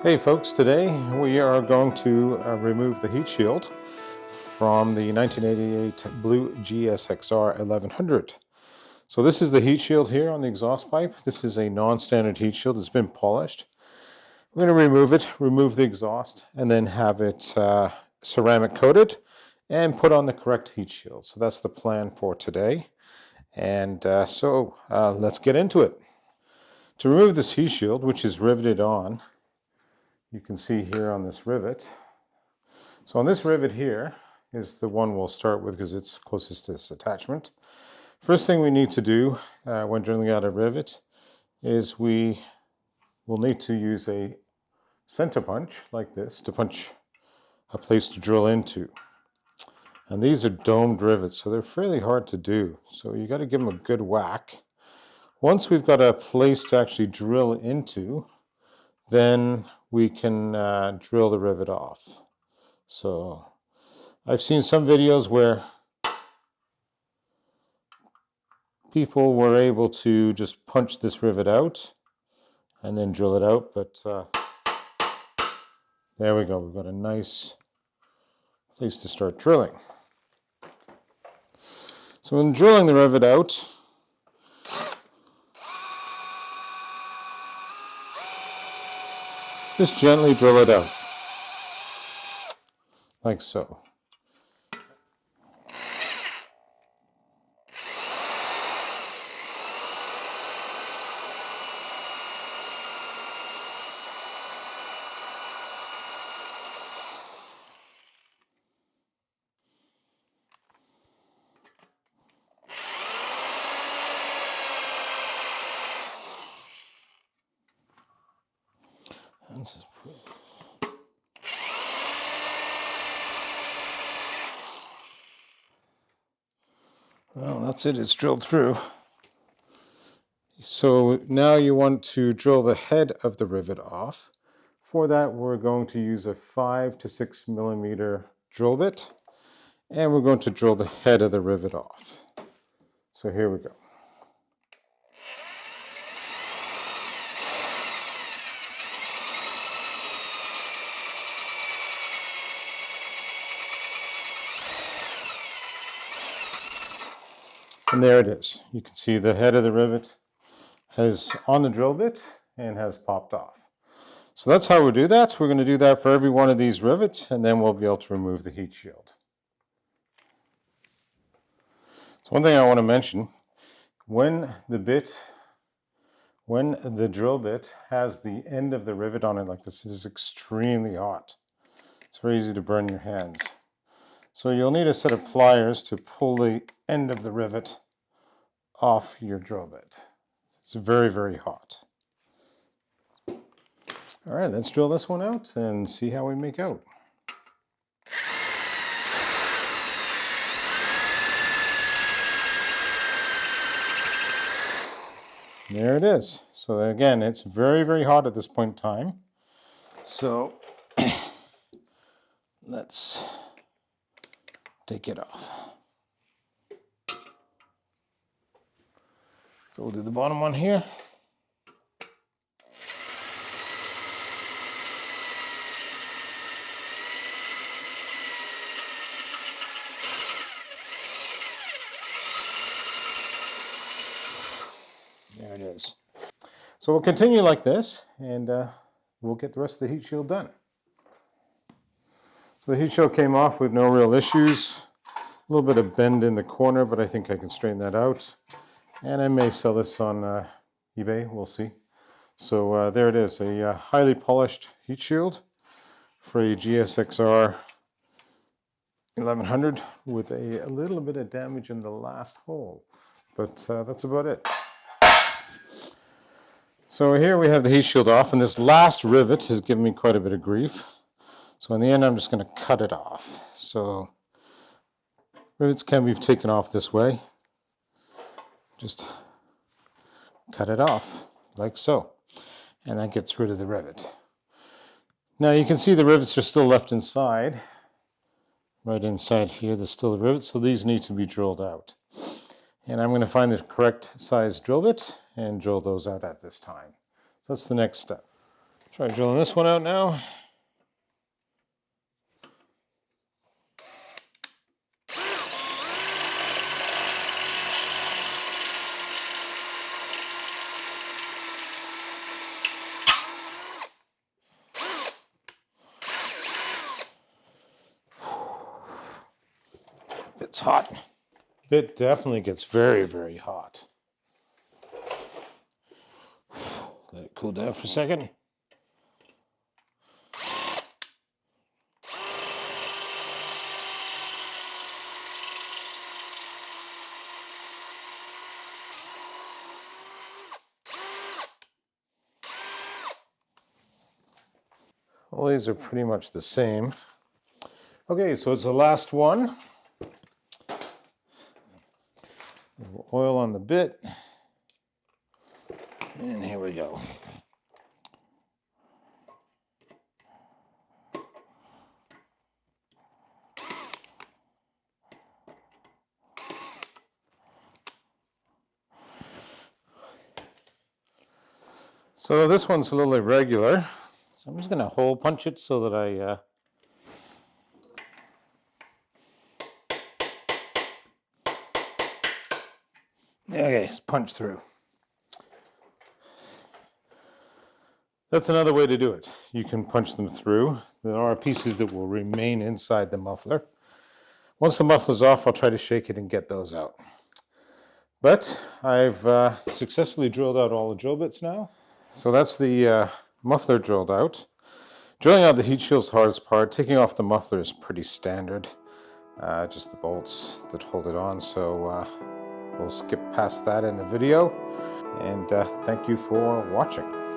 Hey folks, today we are going to remove the heat shield from the 1988 blue GSX-R1100. So this is the heat shield here on the exhaust pipe. This is a non-standard heat shield. It's been polished. We're going to remove it, remove the exhaust, and then have it ceramic coated and put on the correct heat shield. So that's the plan for today. And let's get into it. To remove this heat shield, which is riveted on, you can see here on this rivet. So on this rivet here is the one we'll start with because it's closest to this attachment. First thing we need to do when drilling out a rivet is we will need to use a center punch like this to punch a place to drill into. And these are domed rivets, so they're fairly hard to do. So you got to give them a good whack. Once we've got a place to actually drill into, then we can drill the rivet off. So I've seen some videos where people were able to just punch this rivet out and then drill it out, but there we go. We've got a nice place to start drilling. So when drilling the rivet out, just gently drill it out, like so. Well, that's it, it's drilled through. So now you want to drill the head of the rivet off. For that, we're going to use a 5 to 6 millimeter drill bit, and we're going to drill the head of the rivet off. So here we go. And there it is. You can see the head of the rivet has on the drill bit and has popped off. So that's how we do that. We're going to do that for every one of these rivets, and then we'll be able to remove the heat shield. So one thing I want to mention, when the drill bit has the end of the rivet on it like this, it is extremely hot. It's very easy to burn your hands. So you'll need a set of pliers to pull the end of the rivet off your drill bit. It's very, very hot. All right, let's drill this one out and see how we make out. There it is. So again, it's very, very hot at this point in time. So let's take it off. So we'll do the bottom one here. There it is. So we'll continue like this, and we'll get the rest of the heat shield done. So the heat shield came off with no real issues. A little bit of bend in the corner, but I think I can straighten that out. And I may sell this on eBay, we'll see. So there it is, a highly polished heat shield for a GSX-R 1100 with a little bit of damage in the last hole. But that's about it. So here we have the heat shield off, and this last rivet has given me quite a bit of grief. So in the end, I'm just going to cut it off. So rivets can be taken off this way. Just cut it off like so, and that gets rid of the rivet. Now you can see the rivets are still left inside. Right inside here, there's still the rivets, so these need to be drilled out. And I'm going to find the correct size drill bit and drill those out at this time. So that's the next step. Try drilling this one out now. It's hot. It definitely gets very, very hot. Let it cool down for a second. All these are pretty much the same. Okay, so it's the last one. Oil on the bit. And here we go. So this one's a little irregular. So I'm just going to hole punch it so that I okay, it's punch through. That's another way to do it. You can punch them through. There are pieces that will remain inside the muffler. Once the muffler's off, I'll try to shake it and get those out. But I've successfully drilled out all the drill bits now. So that's the muffler drilled out. Drilling out the heat shield's the hardest part. Taking off the muffler is pretty standard. Just the bolts that hold it on. So we'll skip past that in the video. And thank you for watching.